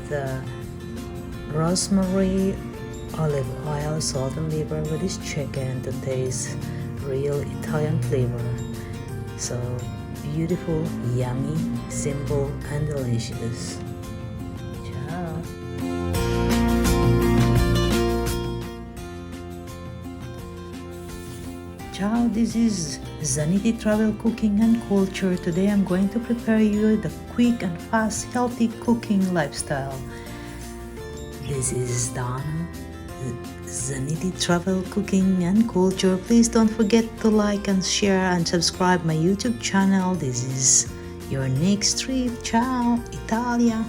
the rosemary, olive oil, salt and pepper with this chicken to taste real Italian flavor. So beautiful, yummy, simple and delicious. Ciao! Ciao, this is Zaniti Travel Cooking and Culture. Today I'm going to prepare you the quick and fast healthy cooking lifestyle. This is Donna Z Travel Cooking and Culture. Please don't forget to like and share and subscribe my YouTube channel. This is your next trip. Ciao, Italia!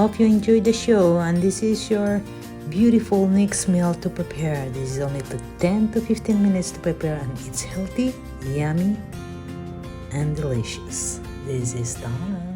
Hope you enjoyed the show, and this is your beautiful next meal to prepare. This is only 10 to 15 minutes to prepare, and it's healthy, yummy and delicious. This is Donna.